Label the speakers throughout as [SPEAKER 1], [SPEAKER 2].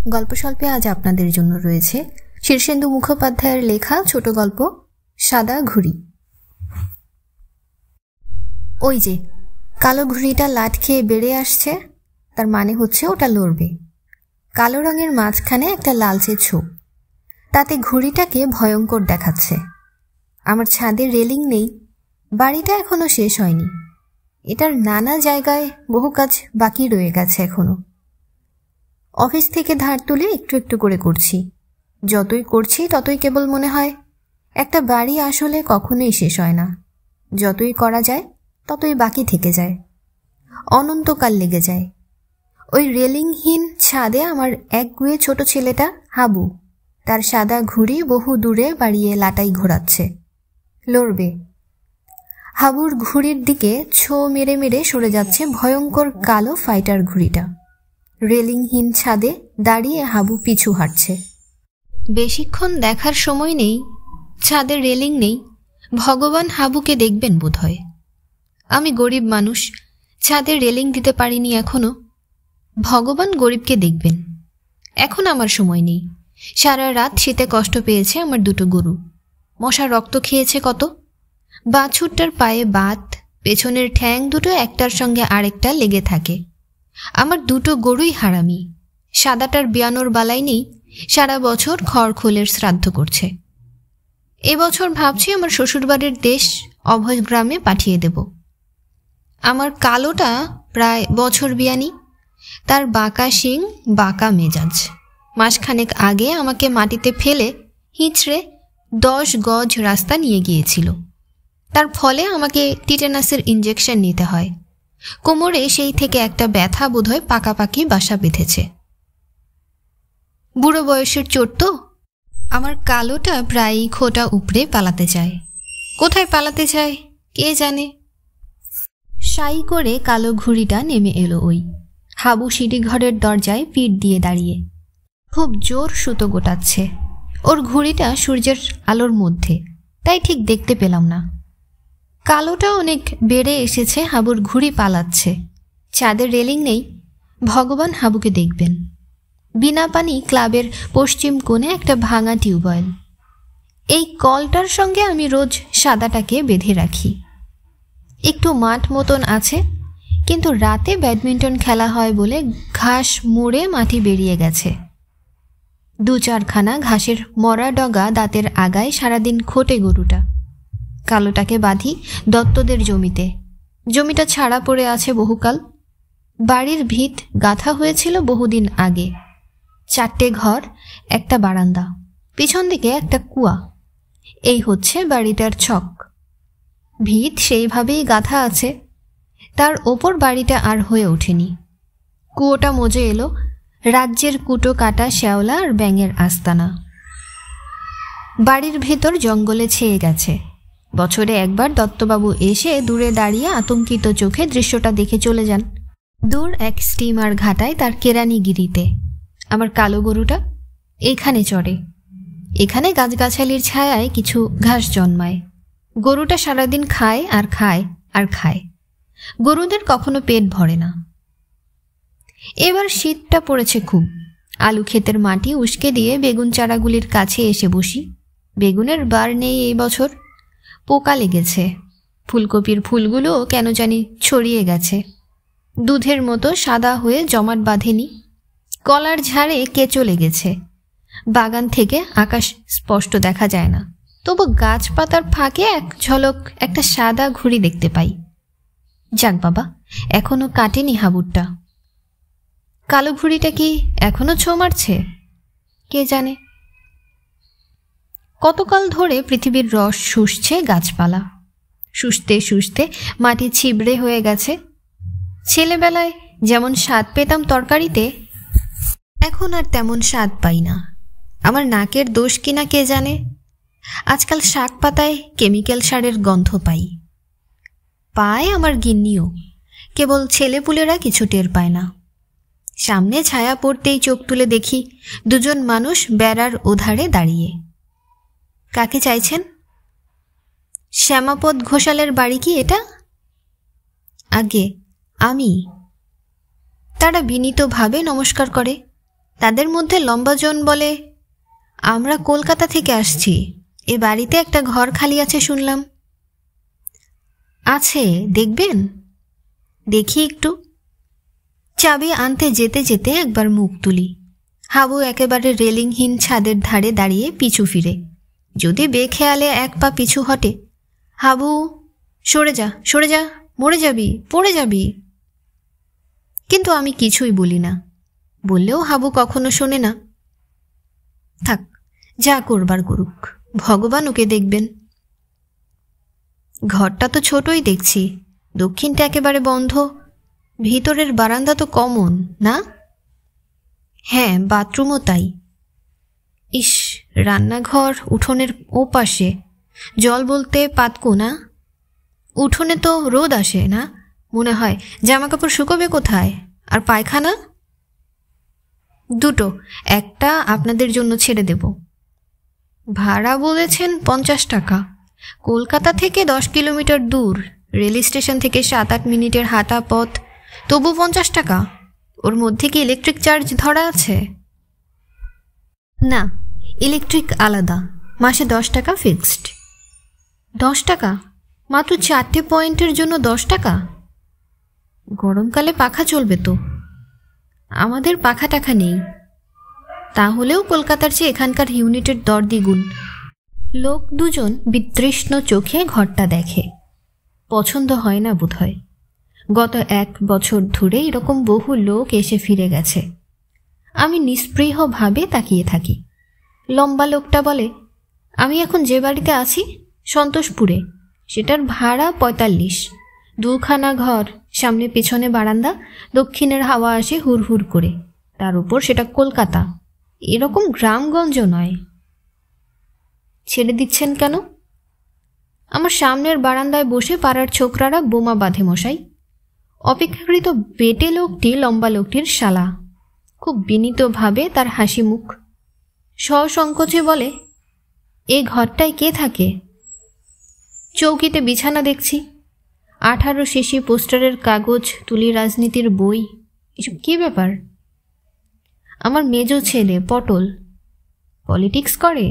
[SPEAKER 1] গল্পস্বল্পে আজ আপনাদের জন্য রয়েছে শীর্ষেন্দু মুখোপাধ্যায়ের লেখা ছোট গল্প সাদা ঘুড়ি। ওই যে কালো ঘুড়িটা লাট খেয়ে বেড়ে আসছে, তার মানে হচ্ছে ওটা লড়বে। কালো রঙের মাঝখানে একটা লালচে ছোপ, তাতে ঘুড়িটাকে ভয়ঙ্কর দেখাচ্ছে। আমার ছাদে রেলিং নেই, বাড়িটা এখনো শেষ হয়নি। এটার নানা জায়গায় বহু কাজ বাকি রয়ে গেছে এখনো। অফিস থেকে ধার তুলে একটু একটু করে করছি। যতই করছি ততই কেবল মনে হয় একটা বাড়ি আসলে কখনোই শেষ হয় না। যতই করা যায় ততই বাকি থেকে যায়, অনন্তকাল লেগে যায়। ওই রেলিংহীন ছাদে আমার একগুঁয়ে ছোট ছেলেটা হাবু তার সাদা ঘুড়ি বহু দূরে বাড়িয়ে লাটাই ঘোরাচ্ছে। লড়বে। হাবুর ঘুড়ির দিকে ছো মেরে মেরে সরে যাচ্ছে ভয়ঙ্কর কালো ফাইটার ঘুড়িটা। রেলিংহীন ছাদে দাঁড়িয়ে হাবু পিছু হাঁটছে। বেশিক্ষণ দেখার সময় নেই, ছাদের রেলিং নেই। ভগবান হাবুকে দেখবেন বোধহয়। আমি গরিব মানুষ, ছাদের রেলিং দিতে পারিনি এখনো। ভগবান গরিবকে দেখবেন। এখন আমার সময় নেই। সারা রাত শীতে কষ্ট পেয়েছে আমার দুটো গরু। মশা রক্ত খেয়েছে কত। বাছুরটার পায়ে বাত, পেছনের ঠ্যাং দুটো একটার সঙ্গে আরেকটা লেগে থাকে। আমার দুটো গরুই হারামি। সাদাটার বিয়ানোর বালাই নেই, সারা বছর খড়খোলের শ্রাদ্ধ করছে। এবছর ভাবছি আমার শ্বশুরবাড়ির দেশ অভয় গ্রামে পাঠিয়ে দেব। আমার কালোটা প্রায় বছর বিয়ানি, তার বাঁকা শিং, বাঁকা মেজাজ। মাসখানেক আগে আমাকে মাটিতে ফেলে হিঁচড়ে 10 গজ রাস্তা নিয়ে গিয়েছিল। তার ফলে আমাকে টিটেনাসের ইঞ্জেকশন নিতে হয়। কোমরে সেই থেকে একটা ব্যথা বোধহয় পাকাপাকি বাসা বেঁধেছে। বুড়ো বয়সের চোট তো। আমার কালোটা প্রায়ই খোঁটা উপড়ে পালাতে চায়। কোথায় পালাতে চায় কে জানে। সাই করে কালো ঘুড়িটা নেমে এলো। ওই হাবু সিঁড়ি ঘরের দরজায় পিঠ দিয়ে দাঁড়িয়ে খুব জোর সুতো গোটাচ্ছে। ওর ঘুড়িটা সূর্যের আলোর মধ্যে, তাই ঠিক দেখতে পেলাম না। কালোটা অনেক বেড়ে এসেছে, হাবুর ঘুড়ি পালাচ্ছে। ছাদের রেলিং নেই, ভগবান হাবুকে দেখবেন। বিনা পানি ক্লাবের পশ্চিম কোণে একটা ভাঙা টিউবওয়েল। এই কলটার সঙ্গে আমি রোজ সাদাটাকে বেঁধে রাখি। একটু মাঠ মতন আছে, কিন্তু রাতে ব্যাডমিন্টন খেলা হয় বলে ঘাস মুড়ে মাটি বেরিয়ে গেছে। 2-4খানা ঘাসের মরা ডগা দাঁতের আগায় সারাদিন খোটে গরুটা। কালোটাকে বাঁধি দত্তদের জমিতে। জমিটা ছাড়া পড়ে আছে বহুকাল। বাড়ির ভিত গাঁথা হয়েছিল বহুদিন আগে। 4টে ঘর, একটা বারান্দা, পিছন দিকে একটা কুয়া। এই হচ্ছে বাড়িটার ছক। ভিত সেইভাবেই গাঁথা আছে। তার ওপর বাড়িটা আর হয়ে ওঠেনি। কুয়োটা মজে এলো রাজ্যের কুটো কাটা শ্যাওলা আর ব্যাঙের আস্তানা। বাড়ির ভেতর জঙ্গলে ছেয়ে গেছে। বছরে একবার দত্তবাবু এসে দূরে দাঁড়িয়ে আতঙ্কিত চোখে দৃশ্যটা দেখে চলে যান। দূর এক স্টিমার ঘাটায় তার কেরানিগিরিতে। আমার কালো গরুটা এখানে চড়ে। এখানে গাছগাছালির ছায়ায় কিছু ঘাস জন্মায়। গরুটা সারাদিন খায় আর খায় আর খায়। গরুদের কখনো পেট ভরে না। এবার শীতটা পড়েছে খুব। আলু ক্ষেতের মাটি উস্কে দিয়ে বেগুন চারাগুলির কাছে এসে বসি। বেগুনের বার নেই এই বছর, পোকা লেগেছে। ফুলকপির ফুলগুলো কেন জানি ছড়িয়ে গেছে। দুধের মতো সাদা হয়ে জমাট বাঁধেনি। কলার ঝাড়ে কেঁচো লেগেছে। বাগান থেকে আকাশ স্পষ্ট দেখা যায় না, তবু গাছপাতার ফাঁকে এক ঝলক একটা সাদা ঘুড়ি দেখতে পাই। যাক বাবা, এখনো কাটেনি হাবুরটা। কালো ঘুড়িটা কি এখনো ছো মারছে কে জানে। কতকাল ধরে পৃথিবীর রস শুষছে গাছপালা। শুষতে শুষতে মাটি ছিবড়ে হয়ে গেছে। ছেলেবেলায় যেমন স্বাদ পেতাম তরকারিতে, এখন আর তেমন স্বাদ পাই না। আমার নাকের দোষ কিনা কে জানে। আজকাল শাক পাতায় কেমিক্যাল সারের গন্ধ পাই। পায় আমার গিন্নিও, কেবল ছেলেপুলেরা কিছু টের পায় না। সামনে ছায়া পড়তেই চোখ তুলে দেখি দুজন মানুষ বেড়ার ওধারে দাঁড়িয়ে। কাকে চাইছেন? শ্যামাপদ ঘোষালের বাড়ি কি এটা? আগে আমি। তারা বিনীতভাবে নমস্কার করে। তাদের মধ্যে লম্বাজন বলে, আমরা কলকাতা থেকে আসছি, এ বাড়িতে একটা ঘর খালি আছে শুনলাম। আছে, দেখবেন? দেখি একটু। চাবি আনতে যেতে যেতে একবার মুখ তুলি। হাবু একেবারে রেলিংহীন ছাদের ধারে দাঁড়িয়ে পিছু ফিরে। যদি বেখেয়ালে এক পা পিছু হটে, হাবু সরে যা, সরে যা, মরে যাবি, পড়ে যাবি। কিন্তু আমি কিছুই বলি না, বললেও হাবু কখনো শোনে না। থাক, যা করবার করুক, ভগবান ওকে দেখবেন। ঘরটা তো ছোটই দেখছি, দক্ষিণটা একেবারে বন্ধ, ভিতরের বারান্দা তো কমন না? হ্যাঁ, বাথরুমও তাই। ইস, রান্নাঘর উঠোনের ও পাশে, জল বলতে পাতকু না? উঠোনে তো রোদ আসে না, মনে হয় জামা কাপড় শুকোবে কোথায়? আর পায়খানা? দুটো, একটা আপনাদের জন্য ছেড়ে দেব। ভাড়া বলেছেন 50 টাকা। কলকাতা থেকে 10 কিলোমিটার দূর, রেল স্টেশন থেকে 7-8 মিনিটের হাঁটা পথ, তবু 50 টাকা? ওর মধ্যে কি ইলেকট্রিক চার্জ ধরা আছে? না, ইলেকট্রিক আলাদা, মাসে 10 টাকা ফিক্সড। 10 টাকা? মাত্র 4টে পয়েন্টের জন্য 10 টাকা? গরমকালে পাখা চলবে তো? আমাদের পাখা টাখা নেই। তাহলেও কলকাতার চেয়ে এখানকার ইউনিটের দর দ্বিগুণ। লোক দুজন বিতৃষ্ণ চোখে ঘরটা দেখে। পছন্দ হয় না বোধহয়। গত 1 বছর ধরে এরকম বহু লোক এসে ফিরে গেছে। আমি নিস্পৃহভাবে তাকিয়ে থাকি। লম্বা লোকটা বলে, আমি এখন যে বাড়িতে আছি সন্তোষপুরে, সেটার ভাড়া 45। 2খানা ঘর, সামনে পেছনে বারান্দা, দক্ষিণের হাওয়া আসে হুর হুর করে। তার উপর সেটা কলকাতা, এরকম গ্রামগঞ্জ নয়। ছেড়ে দিচ্ছেন কেন? আমার সামনের বারান্দায় বসে পাড়ার ছোকরারা বোমা বাঁধে মশাই। অপেক্ষাকৃত বেটে লোকটি লম্বা লোকটির শালা। খুব বিনীতভাবে তার হাসি মুখ। সসংকোচে বলে, এ ঘরটায় কে থাকে? চৌকিতে বিছানা দেখছি, 18 শিশি পোস্টারের কাগজ, তুলি রাজনীতির বই, এসব কী ব্যাপার? আমার মেজ ছেলে পটল। পলিটিক্স করে?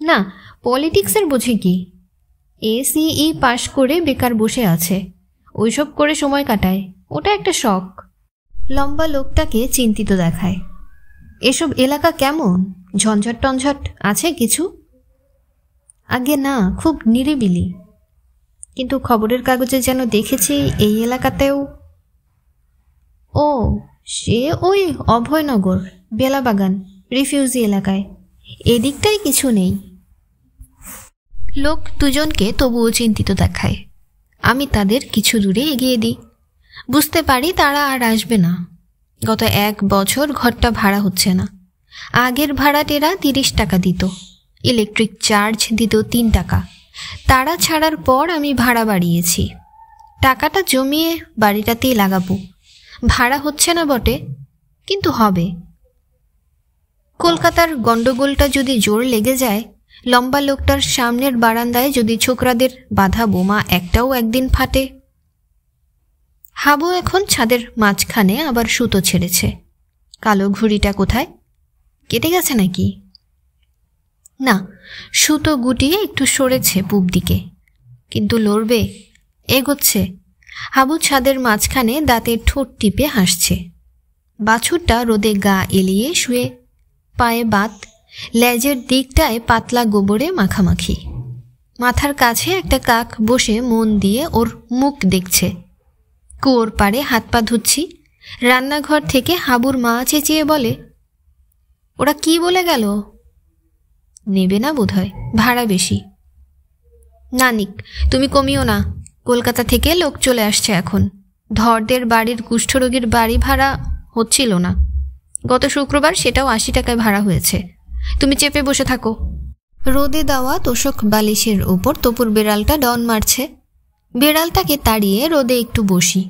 [SPEAKER 1] না, পলিটিক্সের বোঝে কি? ACE পাশ করে বেকার বসে আছে, ওইসব করে সময় কাটায়, ওটা একটা শখ। লম্বা লোকটাকে চিন্তিত দেখায়। এসব এলাকা কেমন? ঝঞ্ঝট টঞ্ঝট আছে কিছু? আগে না, খুব নিরিবিলি। কিন্তু খবরের কাগজে যেন দেখেছি এই এলাকাতেও। ও, সে ওই অভয়নগর, বেলাবাগান, রিফিউজি এলাকায়। এদিকটাই কিছু নেই। লোক দুজনকে তবুও চিন্তিত দেখায়। আমি তাদের কিছু দূরে এগিয়ে দিই। বুঝতে পারি তারা আর আসবে না। গত 1 বছর ঘরটা ভাড়া হচ্ছে না। আগের ভাড়াটেরা 30 টাকা দিত, ইলেকট্রিক চার্জ দিত 3 টাকা। তারা ছাড়ার পর আমি ভাড়া বাড়িয়েছি। টাকাটা জমিয়ে বাড়িটাতেই লাগাবো। ভাড়া হচ্ছে না বটে, কিন্তু হবে। কলকাতার গণ্ডগোলটা যদি জোর লেগে যায়, লম্বা লোকটার সামনের বারান্দায় যদি ছোকরাদের বাঁধা বোমা একটাও একদিন ফাটে। হাবু এখন ছাদের মাঝখানে আবার সুতো ছেড়েছে। কালো ঘুড়িটা কোথায়? কেটে গেছে নাকি? না, সুতো গুটিয়ে একটু সরেছে পূব দিকে, কিন্তু লড়বে, এগোচ্ছে। হাবু ছাদের মাঝখানে দাঁতের ঠোঁট টিপে হাসছে। বাছুরটা রোদে গা এলিয়ে শুয়ে, পায়ে বাত, লেজের দিকটায় পাতলা গোবরে মাখামাখি। মাথার কাছে একটা কাক বসে মন দিয়ে ওর মুখ দেখছে। কুয়োর পাড়ে হাত পা ধুচ্ছি। রান্নাঘর থেকে হাবুর মা চেঁচিয়ে বলে, ওরা কি বলে গেল? নেবে না বোধহয়, ভাড়া বেশি। নানিক, তুমি কমিও না, কলকাতা থেকে লোক চলে আসছে এখন। ধরদের বাড়ির কুষ্ঠরোগীর বাড়ি ভাড়া হচ্ছিল না, গত শুক্রবার সেটাও 80 টাকায় ভাড়া হয়েছে। তুমি চেপে বসে থাকো। রোদে দেওয়া তোষক বালিশের ওপর তপুর বেড়ালটা ডন মারছে। বেড়ালটাকে তাড়িয়ে রোদে একটু বসি,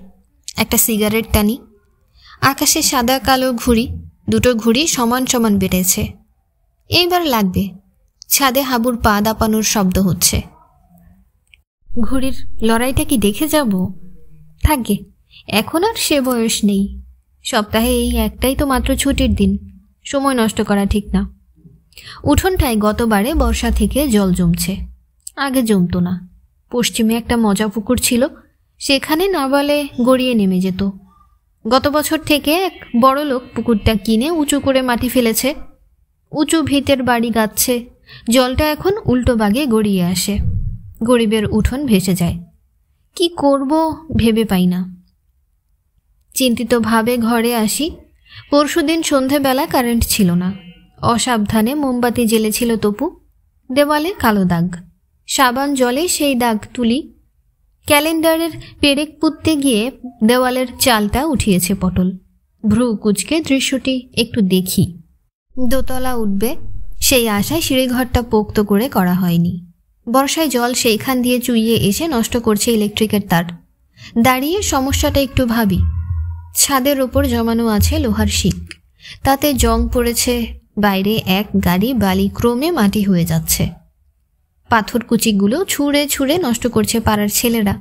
[SPEAKER 1] একটা সিগারেট টানি। আকাশে সাদা কালো ঘুড়ি, দুটো ঘুড়ি সমান সমান বেড়েছে। এইবার লাগবে। ছাদে হাবুর পা দাপানোর শব্দ হচ্ছে। ঘুড়ির লড়াইটা কি দেখে যাব? থাকবে, এখন আর সে বয়স নেই। সপ্তাহে এই একটাই তো মাত্র ছুটির দিন, সময় নষ্ট করা ঠিক না। উঠোনটায় গতবারে বর্ষা থেকে জল জমছে, আগে জমতো না। পশ্চিমে একটা মজা পুকুর ছিল, সেখানে নাবালে গড়িয়ে নেমে যেত। গত বছর থেকে এক বড় লোক পুকুরটা কিনে উঁচু করে মাটি ফেলেছে, উঁচু ভিতের বাড়ি গাচ্ছে। জলটা এখন উল্টো বাগে গড়িয়ে আসে, গরিবের উঠোন ভেসে যায়। কি করব ভেবে পাই না। চিন্তিতভাবে ঘরে আসি। পরশুদিন সন্ধেবেলা কারেন্ট ছিল না। অসাবধানে মোমবাতি জ্বেলেছিল তপু। দেওয়ালে কালো দাগ। সাবান জলে সেই দাগ তুলি। ক্যালেন্ডারের পেরেক পুঁততে গিয়ে দেওয়ালের চালটা উঠিয়েছে পটল। ভ্রু কুচকে দৃশ্যটি একটু দেখি। দোতলা উঠবে সেই আশায় সিঁড়িঘরটা পোক্ত করে করা হয়নি। বর্ষায় জল সেইখান দিয়ে চুইয়ে এসে নষ্ট করছে ইলেকট্রিকের তার। দাঁড়িয়ে সমস্যাটা একটু ভাবি। ছাদের ওপর জমানো আছে লোহার শিক, তাতে জং পড়েছে। বাইরে এক গাড়ি বালি ক্রমে মাটি হয়ে যাচ্ছে। পাথর কুচিগুলো ছুঁড়ে ছুঁড়ে নষ্ট করছে পাড়ার ছেলেরা।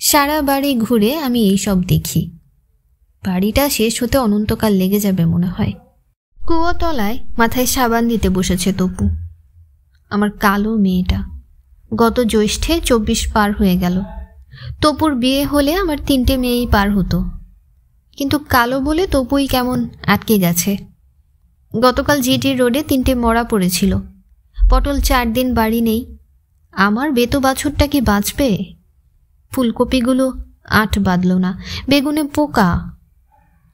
[SPEAKER 1] সারা বাড়ি ঘুরে আমি এইসব দেখি। বাড়িটা শেষ হতে অনন্তকাল লেগে যাবে মনে হয়। কুয়োতলায় মাথায় সাবান দিতে বসেছে তপু, আমার কালো মেয়েটা। গত জ্যৈষ্ঠে 24 পার হয়ে গেল। তপুর বিয়ে হলে আমার 3টে মেয়েই পার হতো, কিন্তু কালো বলে তপুই কেমন আটকে গেছে। গতকাল জিটি রোডে 3টে মরা পড়েছিল। পটল 4 দিন বাড়ি নেই। আমার বেতো বাছুরটা কি বাঁচবে? ফুলকপিগুলো আট বাঁধল না, বেগুনে পোকা।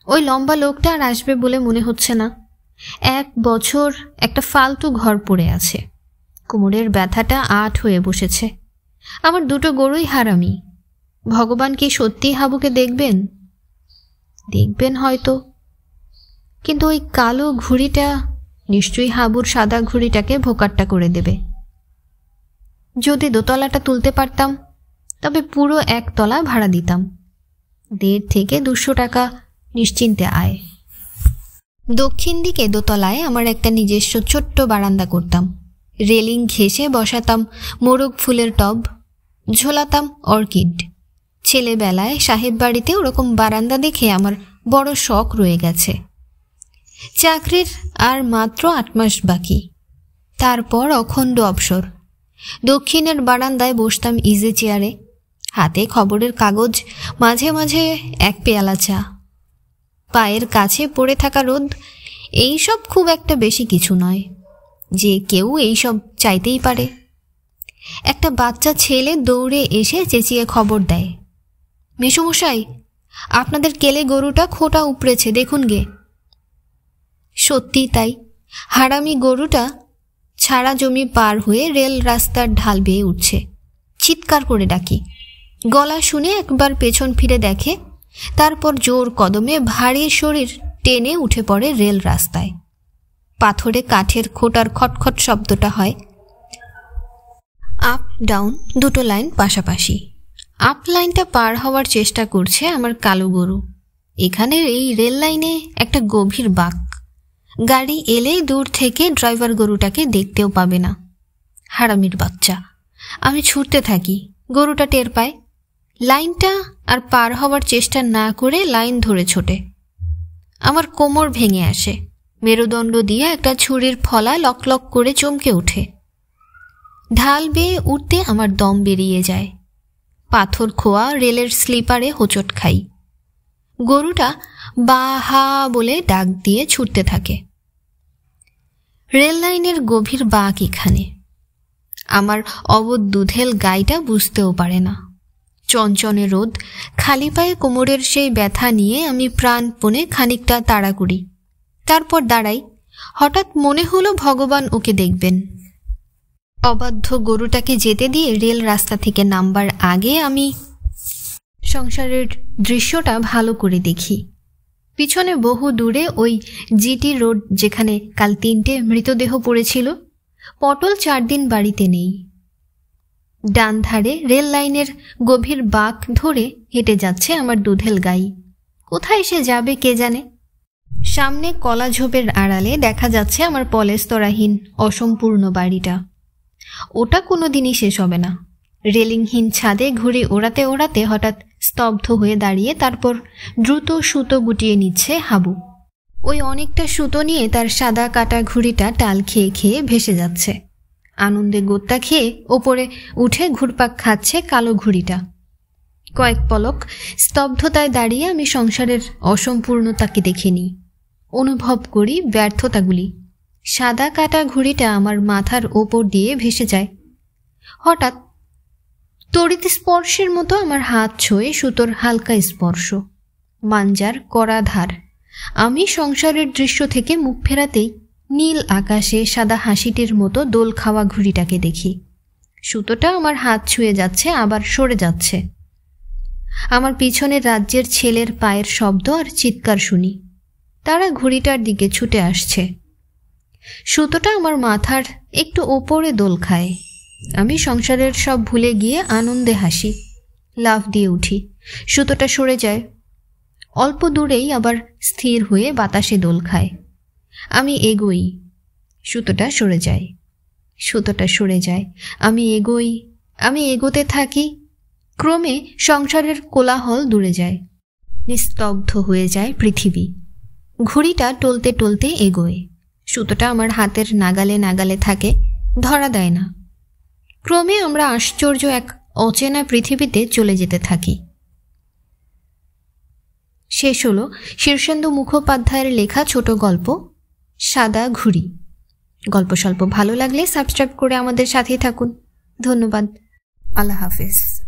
[SPEAKER 1] ওই লম্বা লোকটা আর আসবে বলে মনে হচ্ছে না। 1 বছর একটা ফালতু ঘর পড়ে আছে। কোমরের ব্যথাটা আট হয়ে বসেছে। আমার 2টো গরুই হারামি। ভগবান কি সত্যি হাবুকে দেখবেন? দেখবেন হয়তো, কিন্তু ওই কালো ঘুড়িটা নিশ্চয়ই হাবুর সাদা ঘুড়িটাকে ভোকাট্টা করে দেবে। যদি দোতলাটা তুলতে পারতাম তবে পুরো 1 তলা ভাড়া দিতাম। 1.5 থেকে 200 টাকা নিশ্চিন্তে আয়। দক্ষিণ দিকে দোতলায় আমার একটা নিজস্ব ছোট্ট বারান্দা করতাম। রেলিং ঘেঁষে বসাতাম মোরগ ফুলের টব, ঝোলাতাম অর্কিড। ছেলেবেলায় সাহেব বাড়িতে ওরকম বারান্দা দেখে আমার বড় শখ রয়ে গেছে। চাকরির আর মাত্র 8 মাস বাকি, তারপর অখণ্ড অবসর। দক্ষিণের বারান্দায় বসতাম ইজি চেয়ারে, হাতে খবরের কাগজ, মাঝে মাঝে 1 পেয়ালা চা। পায়ের কাছে পড়ে থাকা রোদ, এইসব খুব একটা বেশি কিছু নয়, যে কেউ এইসব চাইতেই পারে। একটা বাচ্চা ছেলে দৌড়ে এসে চেঁচিয়ে খবর দেয়, মেসোমশাই, আপনাদের কেলে গরুটা খোঁটা উপড়েছে, দেখুন গে। সত্যি তাই। হারামি গরুটা ছাড়া জমি পার হয়ে রেল রাস্তার ঢাল বেয়ে উঠছে। চিৎকার করে ডাকি। গলা শুনে একবার পেছন ফিরে দেখে, তারপর জোর কদমে ভারী শরীর টেনে উঠে পড়ে রেল রাস্তায়। পাথরে কাঠের খোঁটার খটখট শব্দটা হয়। আপ ডাউন 2টো লাইন পাশাপাশি। আপ লাইনটা পার হওয়ার চেষ্টা করছে আমার কালো গরু। এখানে এই রেল লাইনে একটা গভীর বাঁক। গাড়ি এলেই দূর থেকে ড্রাইভার গরুটাকে দেখতেও পাবে না। হারামির বাচ্চা। আমি ছুটতে থাকি, গরুটা টের পায়। লাইনটা আর পার হওয়ার চেষ্টা না করে লাইন ধরে ছোটে। আমার কোমর ভেঙে আসে। মেরুদণ্ড দিয়ে একটা ছুরির ফলা লকলক করে চমকে ওঠে। ঢাল বেয়ে উঠতে আমার দম বেরিয়ে যায়। পাথর খোয়া রেলের স্লিপারে হোঁচট খাই। গরুটা বা হা বলে ডাক দিয়ে ছুটতে থাকে। রেল লাইনের গভীর বাঁক এখানে। আমার অবধ দুধেল গাইটা বুঝতেও পারে না। চঞ্চনে রোদ, খালি পায়ে কোমরের সেই ব্যথা নিয়ে আমি প্রাণপণে খানিকটা তাড়া করি। তারপর দাঁড়াই। হঠাৎ মনে হলো ভগবান ওকে দেখবেন। অবাধ্য গরুটাকে যেতে দিয়ে রেল রাস্তা থেকে নামবার আগে আমি সংসারের দৃশ্যটা ভালো করে দেখি। পিছনে বহু দূরে ওই জিটি রোড, যেখানে কাল 3টে মৃতদেহ পড়েছিল। পটল 4 দিন বাড়িতে নেই। ডান ধারে রেল লাইনের গভীর বাঁক ধরে হেঁটে যাচ্ছে আমার দুধেল গাই। কোথায় সে যাবে কে জানে। সামনে কলা ঝোপের আড়ালে দেখা যাচ্ছে আমার পলেস্তরাহীন অসম্পূর্ণ বাড়িটা। ওটা কোনোদিনই শেষ হবে না। রেলিংহীন ছাদে ঘুরে ওড়াতে ওড়াতে হঠাৎ স্তব্ধ হয়ে দাঁড়িয়ে তারপর দ্রুত সুতো গুটিয়ে নিচ্ছে হাবু। ওই অনেকটা সুতো নিয়ে তার সাদা কাটা ঘুড়িটা টাল খেয়ে খেয়ে ভেসে যাচ্ছে। আনন্দে গোত্তা খেয়ে ওপরে উঠে ঘুরপাক খাচ্ছে কালো ঘুড়িটা। কয়েক পলক স্তব্ধতায় দাঁড়িয়ে আমি সংসারের অসম্পূর্ণতাকে দেখে নিই, অনুভব করি ব্যর্থতাগুলি। সাদা কাটা ঘুড়িটা আমার মাথার ওপর দিয়ে ভেসে যায়। হঠাৎ তড়িৎ স্পর্শের মতো আমার হাত ছোঁয়ে সুতোর হালকা স্পর্শ, মাঞ্জার কড়া ধার। আমি সংসারের দৃশ্য থেকে মুখ ফেরাতেই নীল আকাশে সাদা হাসিটির মতো দোল খাওয়া ঘুড়িটাকে দেখি। সুতোটা আমার হাত ছুঁয়ে যাচ্ছে, আবার সরে যাচ্ছে। আমার পিছনের রাজ্যের ছেলের পায়ের শব্দ আর চিৎকার শুনি। তারা ঘুড়িটার দিকে ছুটে আসছে। সুতোটা আমার মাথার একটু ওপরে দোল খায়। আমি সংসারের সব ভুলে গিয়ে আনন্দে হাসি, লাফ দিয়ে উঠি। সুতোটা সরে যায়। অল্প দূরেই আবার স্থির হয়ে বাতাসে দোল খায়। আমি এগোই, সুতোটা সরে যায়। সুতোটা সরে যায়, আমি এগোই, আমি এগোতে থাকি। ক্রমে সংসারের কোলাহল দূরে যায়, নিস্তব্ধ হয়ে যায় পৃথিবী। ঘুড়িটা টলতে টলতে এগোয়। সুতোটা আমার হাতের নাগালে নাগালে থাকে, ধরা দেয় না। ক্রমে আমরা আশ্চর্য এক অচেনা পৃথিবীতে চলে যেতে থাকি। শেষ হলো শীর্ষেন্দু মুখোপাধ্যায়ের লেখা ছোট গল্প সাদা ঘুড়ি। গল্প স্বল্প ভালো লাগলে সাবস্ক্রাইব করে আমাদের সাথেই থাকুন। ধন্যবাদ। আল্লাহ হাফেজ।